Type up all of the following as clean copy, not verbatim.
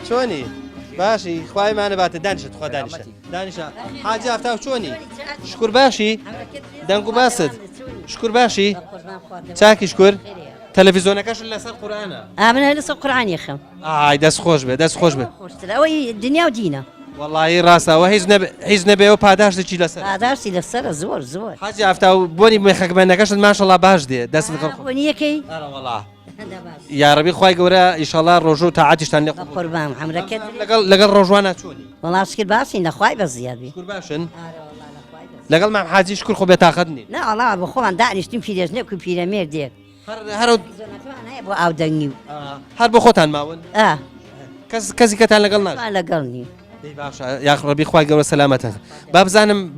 چۆنی باشی خوایمانە باتە دانیشت خوا دانیشە حاجی ئافتاو چۆنی شکر باشی دەنگ و باست شکر باشی چاکی شکر تەلەڤیزۆنەکەش لەسەر قورئانە ئامنە لەسەر قورئانی خەم ئای دەست خۆش بێ دەست خۆش بێ ئەوەی دنیا و دینە وەڵڵاهی ڕاستەوە هیچ نەبێەوە پاداشتێکی لەسەر پاداشتی لەسەرە زۆر حاجی ئافتاو بۆنی مێخەکبەندەکەشت ماشەڵڵا باش دێ دەست بۆنی یەکەی وەڵڵا یارەبی خوای گەورە ئیشەڵا ڕۆژ و تاعاتیشتان لێ قوربان عەمرەکەت لەگەڵ ڕۆژوانە چۆنی وەڵام شکر باشین لەخوای بە زیادی شکر باشن لەگەڵ مام حاجی شکر خۆ بێتاقەت نی نەڵا بە خۆمان دانیشتیم پیرێژنێک و پیرەمێردێک هەرو بۆ ئاو دەنگی و هەر بۆ خۆتان ماون کەسی کەتان لەگەڵ ناک لەگەڵ نی یاڕبی خوای گەورە سەلامەتە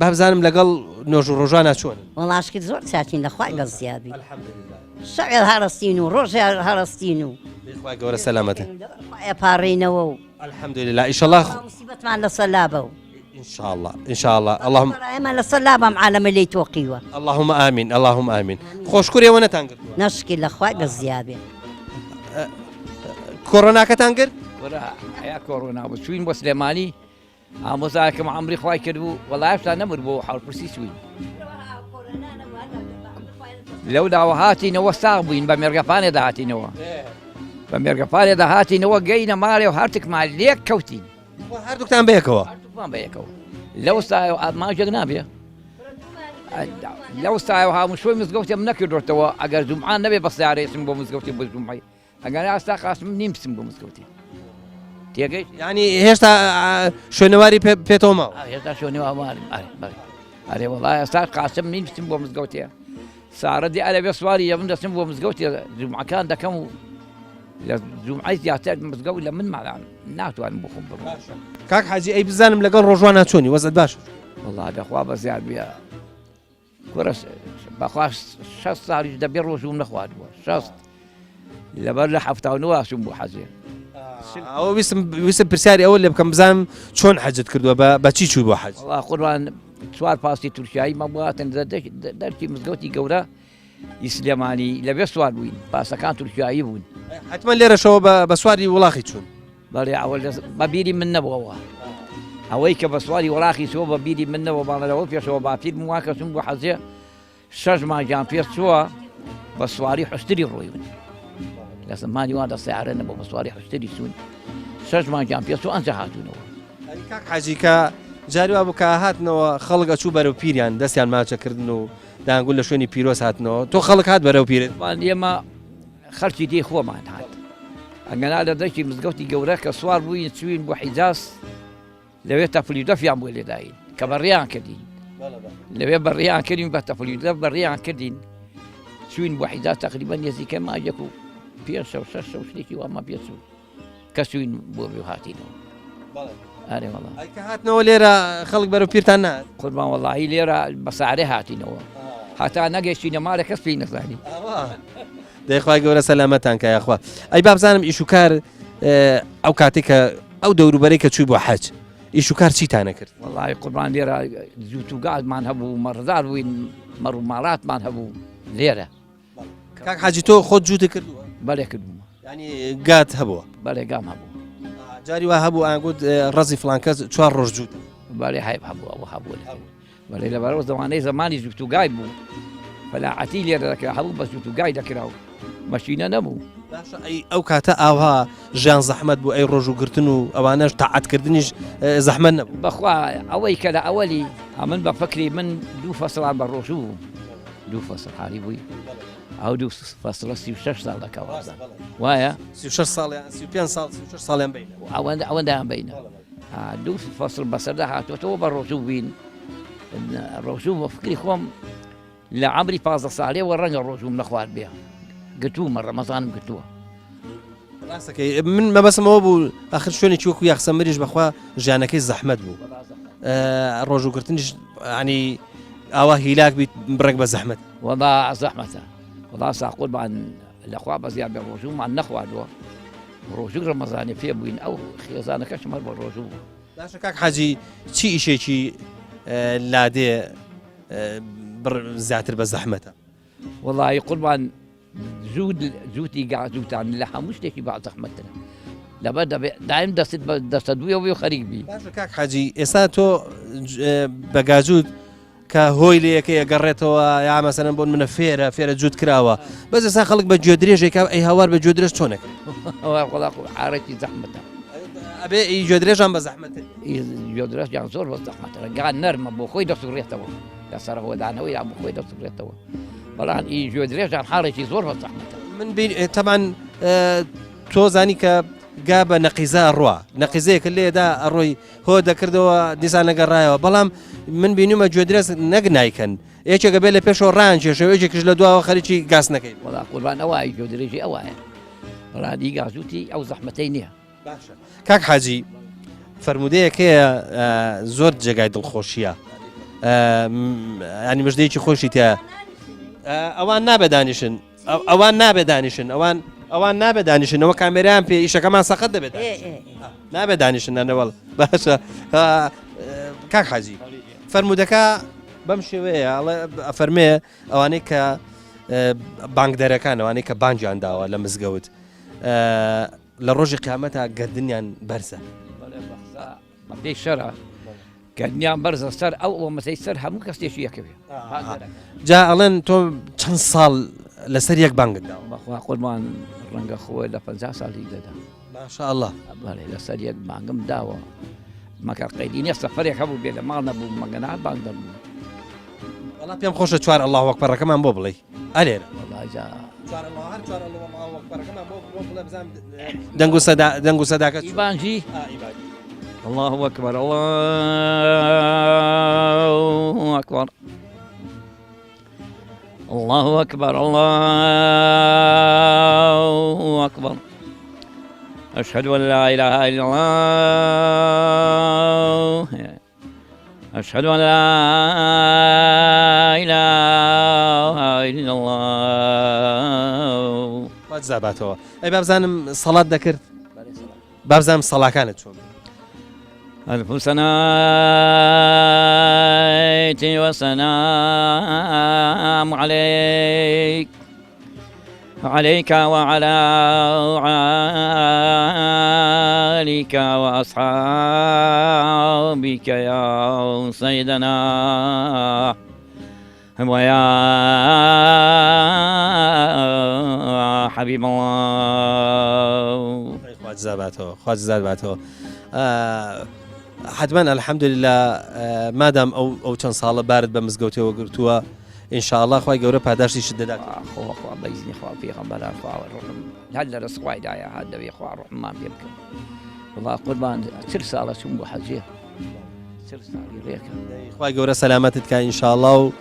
بابزانم لەگەڵ نۆژ و ڕۆژانە چۆن وەڵاشکرد زۆر چاچین لەخوای بە زیادی شەوێ هەڕستین و ڕۆژێ هەڕستین و خوای گەورە سەلامەتە پاڕینەوە و الحەمدولله ئیشەڵڵا موسیبەتمان لەسەر لابە و إن شاء الله اللهم أنا لصلابة عالم اللي توقيوه اللهم آمين خوشكوري وانا تانقر نشكي لأخوي بالزيادة كورونا كتانقر ولا يا كورونا بسوين بسليماني مزاكم عمري خواي كدو والله عرفت أنا مربو حول برسي سوين لو دعوهاتي نوا صعبين بمرقفاني دعاتي نوا بمرقفاني دعاتي نوا جينا مالي وهارتك مع ليك كوتين هاردوك تان بيكوا ما بيكوا لو سايو ما جقنا بيه لو سايو ها مشوي مزقوتي منك درتوا اگر جمعان نبي بس على اسم بو مزقوتي بو جمعي اگر استاقاس نيم اسم بو مزقوتي تيجي يعني هشتا شنواري بيتوما هشتا شنواري أري والله استاقاس نيم اسم بو مزقوتي ساردي على بسواري يبن اسم بو مزقوتي جمعة كان دكم جمعة يحتاج مزقوي لمن معنا ناتو عن بخبر كاك حاجي اي بزانم لقال رجوانا تشوني وزد باش والله بخوا بزياد بيا كرس بخوا شخص صار يدبر رجوم نخواد شخص لبر حفتاو نوا شنبو حاجي او بيسم برساري اول اللي بكم بزانم شلون حجت كردوا باتشي شو بو حاج والله قران سوار باسي ترشاي ما بغات درتي مزقوتي قورا يسلماني لبس سوار وين باسا كان ترشاي وين حتما ليرة شو بسواري ولاخي تشون بلي اول ببيري من نبوه هويك بسواري وراخي سو ببيري من نبوه لو في سو بافير مواكا سنبو حزي شجما جان في سو بسواري حستري رويون لازم ما يواد السعر نبو بسواري حستري سون شجما جان في سو انزحاتونو اي كاك حاجي كا جاري ابو كاهاتنو خلق اشو برو بيريان دسيان ما تشكردنو دا نقول له شوني بيروس هاتنو تو خلق هات برو بير يما خرجي دي خو ما هات أنا هذا دشي مزقوتي جوراك صوار بوين تسوين بوحجاز لو يتفليدا في عم ولي داين كبريان كدين لو يبريان كدين بتفليدا بريان كدين تسوين بوحجاز تقريبا يزي كما أجاكو بيرسو سرسو شليكي وما بيرسو كسوين بوهاتينو أري والله أي كهاتنو ليرة خلق برو بيرتانا قربان والله هي ليرة بسعره هاتينو حتى نجشين مالك كسبين ثاني دەی خوای گەورە سەلامەتان کە یاخوا ئەی بابزانم ئیش و کار ئەو کاتێککە ئەو دەوروبەرەی کە چووی بۆ حەج ئیش و کار چیتانە کرد والله قوربان لێرە زووت و گازمان هەبوو مەڕدار بووین مەڕ و ماڵاتمان هەبوو لێرە کاک حاجی تۆ خۆت جووتە کردووە بەڵێ کردووە ینی گات هەبووە بەڵێ گام هەبوو جاری وا هەبوو ئاگوت ڕەزی فڵان کەس 4 ڕۆژ جووت بەڵێ هایب هەبوو ئەوە هەبوو بەڵێ لەبەرەوە زەمانەی زمانی زووت و گای بوو فەلاعەتی لێرە دەکرا هەبوو بە زووت و گای دەکراوە ماشینە نەبوو ئەو کاتە ئاوا ژیان زەحمەت بوو ئەی ڕۆژ و گرتن و ئەوانەش تاعاتکردنیش زەحمەت نەبوو بەخوا ئەوەی کە لە ئەوەلی من بە فەکری من 2 فەسڵان بە ڕۆژ بوو 2 فەسڵ حالی بووی ئەو 2 فەسڵە 36 ساڵ دەکەوە وایە 36 ساڵیان 35 ساڵ 36 ساڵیان بینە ئەوەندەیان بینە 2 فەسڵ بەسەردا هاتوۆتەوە بە ڕۆژوو بین ڕۆژوو بە فکری خۆم لە عەمری 15 ساڵێەوە ڕەنگە ڕۆژوم نەخوارد بێ قلتوه مرة مزانم قلتوه راسك من ما بس ما هو آخر شوني تشوكو يا خسام مريج بخوا جانك الزحمة بو الرجل قرتنيش يعني أواه هلاك بيبرق بزحمة وضع زحمته وضع سأقول عن الأخوة بزياد بالرجوع مع النخوة دوا رجوع رمضان فيه بين أو خيزانة كشمال بالرجوع لا شكاك حاجي شيء شيء لا دي زعتر بزحمته والله يقول عن زودي قاعد زود عن اللحم مش تيجي بعد زحمتنا لەبەر دایم دەست دەستە دوێەوەی و خەریک بی باشە کاک حاجی ئێستا تۆ بەگاجوود کە هۆی لە یەکەیە گەڕێتەوە یا مەسەرەن بۆن منە فێرە جوود کراوە بەس ئێستا خەڵک بە گوێ درێژێکا ئەی هاوار بە گوێ درێژ چۆنەکە وڵا حارەتی زەحمەتە ئەبێ ئەی گوێ درێژان بە زەحمەتە گوێ درێژیان زۆر بە زەحمەتە ڕەنگان نەرمە بۆ خۆی دەسوڕێتەوە لەسەر هۆدانەوەی یا بۆ خۆی دەسوڕێتەوە بەڵام ئی گوێ درێژیان حاڵێکی زۆر بە زەحمەتە من تەمان تۆ زانی کە گا بە نەقیزا ڕوا نەقیزەیەکە لێدا ئەڕۆی هۆ دەکردەوە دیسان نەگەڕایەوە بەڵام من بینیمە گوێ درێز نەک نایکەن یەکێکە بێت لە پێشەوە ڕانکێشەوە یەکێکش لە دووەوە خەریکی گاز نەکەی وڵا قوربان ئەوای گوێ درێژی ئەوایە ڕادی گازوتی ئەو زەحمەتەی نییە باشە کاک حاجی فەرمودەیەکەیە زۆر جێگای دڵخۆشیە ینی مژدەیەکی خۆشی تیا ئەوان نابێدانیشن ئەوان نابێدانیشن ئەوان نابێدانیشنەوە کامێران پێ ئیشەکەمان سەقەت دەبێت نابێدانیشنەوەڵ باشە کاک حاجی فەرمودەکە بەم شێوەیە فەرمێ ئەوانەی کە بانگدەرەکان ئەوانەی کە بانجیان داوە لە مزگەوت لە ڕۆژی قیامەتە گردنیان بەرزە پێی شەرە گردنیان بەرزە سەر ئەو ئەومەسەی سەر هەموو کەسێکی یەکەوێ جا ئەڵێن تۆ چەند ساڵ لەسەر یەک بانگت داوە بەخوا قوربان ڕەنگە خۆی لە 50 ساڵی دەدا ماشاءالله بەڵێ لەسەر یەک بانگم داوە مەکە قەیدی نییە سەفەرێک هەبوو بێ لە ماڵ نەبوو مەگەنا بانگ دەبوو وەڵا پێم خۆشە چوار الله وەکبەرەکەمان بۆ بڵێ ئەلێرە دەنگ و سەداکە بانجی الله أكبر الله أكبر الله أكبر الله أكبر أشهد أن لا إله إلا الله أشهد أن لا إله إلا الله زاباتەوە ئەی بابزانم سەڵات دەکرد بابزانم سەڵاکانت چۆن ألف سنة وسلام عليك عليك وعلى آلك وأصحابك يا سيدنا ويا حبيب الله خواج زاباتەوە حتما الحەمدولله مادام ئەو چەند ساڵە بارت بە مزگەوتەوە گرتووە ئینشاءالله خوای گەورە پاداشتیشت دەدات خوا بەیزنی خوا پێغەمبەران خوا ڕحم هەر لە ڕزقوایدایە هەر دەوێ خوا ڕحمان پێ بکەم وڵا قوربان چل ساڵە چوون بۆ حەجێ چل ساڵی ڕێکە خوای گەورە سەلامەتت کە ئینشاءالله و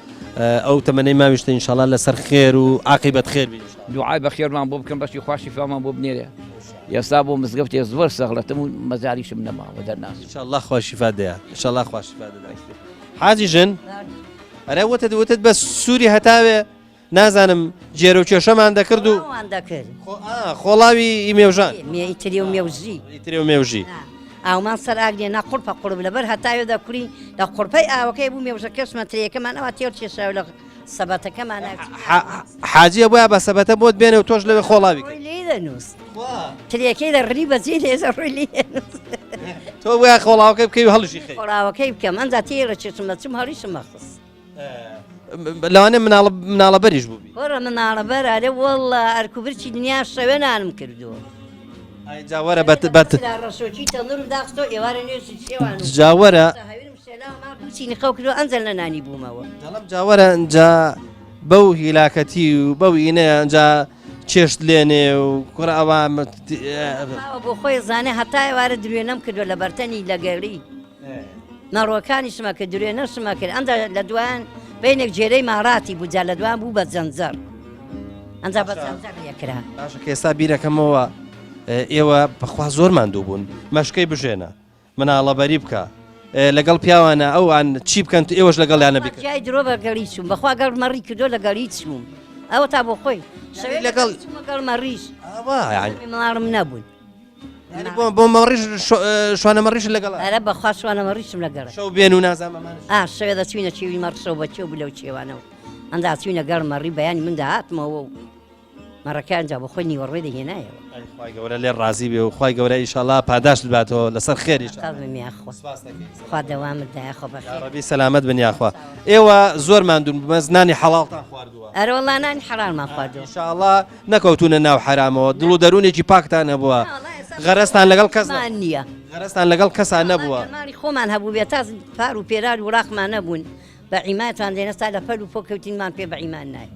ئەو تەمەنەی ماویشتە ئینشاءالله لەسەر خێر و عاقیبەت خێر بێ دوعای بەخێرمان بۆ بکەم بەشی خواشی فامان بۆ بنێرێ ئێستا بۆ مزگەوتێ زۆر سەغڵەتم و مەزاریشم نەماوە دەرناس ئینشاءالله خوا شیفا دەیە ئینشاءالله خوا شیفا دەدات حاجی ژن ئەرە وتت بە سووری هەتاوێ نازانم جێرە و کێشەمان دەکرد و خۆڵاوی ئیمێوژان ئیتری و مێوژی ئیتری و مێوژی ئاومان سەر ئاگرێ ناقورپە قورب لەبەر هەتاوێ دەکوری لە قورپەی ئاوەکەی بوو مێوژە کەسمەترەکەمان ئەوە تێر کێشاو لە سەبەتەکەمان حاجیە بۆیە بە سەبەتە بۆت بێنێ و تۆش لەوێ خۆڵاوی لێ دەنووس ترێکەی دە ڕی بەجێ لێزە ڕووی لێ تۆ بۆیە خۆڵاوەکەی بکەی و هەڵشی خەی خۆڵاوەکەی بکەم ئەنجا تێرە چێشم دەچم هەڵیشم مەخص لەوانێ مناڵە بەریش بووبی وەرە مناڵە بەرارێ وەڵە ئەرکوبرچی دنیا شەوێ نانم کردووە جاوەرە ڕەشۆکی تەنور و داخستۆ ئێوارە نوێژی شێوان جاوەرە دووچینی خەو کردو ئەنجل لە نانی بوومەوە دەڵم جاوەرە ئەنجا بەو هیلاکەتی و بەو ئینەیە ئەنجا چێشت لێنێ و کوڕ ئەوە بۆ خۆی زانێ هەتا ئێوارە درێنەم کردو لە بەرتەنی لەگەری نەڕۆکانی شمە کە درێنە شمە کرد ئەنجا لە دوایان بینێک جێرەی ماڕاتی بووجا لە دوان بوو بە جەنجەر ئەنجا بە جەنجەر لێکرا باشە کە ئێستا بیرەکەمەوە ئێوە بەخوا زۆر ماندوو بوون مەشکەی بژێنە مناڵەبەری بکە لەگەڵ پیاوانە ئەوان چی بکەن ئێوەش لەگەڵیانە بکەن جای درۆ بەگەڵی چوم بەخوا گەڵ مەڕی کردو لەگەڵی چوم ئەوە تا بۆ خۆی لەگەڵ گەڵ مەڕیش ماڵم نەبوون بۆ مەڕیش شوانە مەڕیش لەگەڵ ئەرە بەخوا شوانە مەڕیشم لەگەڵ شەو بێن و نازانمان شەوێ دەچوینە چێوی مەڕشەو بە چێو لەو چێوانەوە ئەندا چوینە گەڵ مەڕی بەیانی مندا هاتمەوە و مەڕەکان جا بە خۆی نیوەڕێ دەهێنایەوە خی گەورە لێ ڕازی بێ و خی گەورە ئیشەڵا پاداش باتەوە لەسەر خێریش میاخۆ خوا دەوامت دایخۆ بەخێ ڕەبی سەلامەت بنیاخوا ئێوە زۆر ماندوون بمەزنانی حەڵاڵتان خواردووە ئەرەوەڵانانی حەرالمان خواردووە ئیشەڵا نەکەوتونە ناو حرامەوە دڵ و دەرونێکی پاکتان نەبووە غەرەستان لەگەڵ کەس نییە غەرەستان لەگەڵ کەسان نەبووە ماری خۆمان هەبوو بێت تا پار و پێرار و ڕاقمان نەبوون بە عیماتان دێنەستا لە پەل و پۆکەوتینمان پێ بە عیمان نایە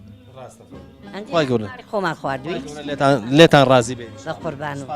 خۆمان خواردووی لێتان ڕازی بێ بە قوربان و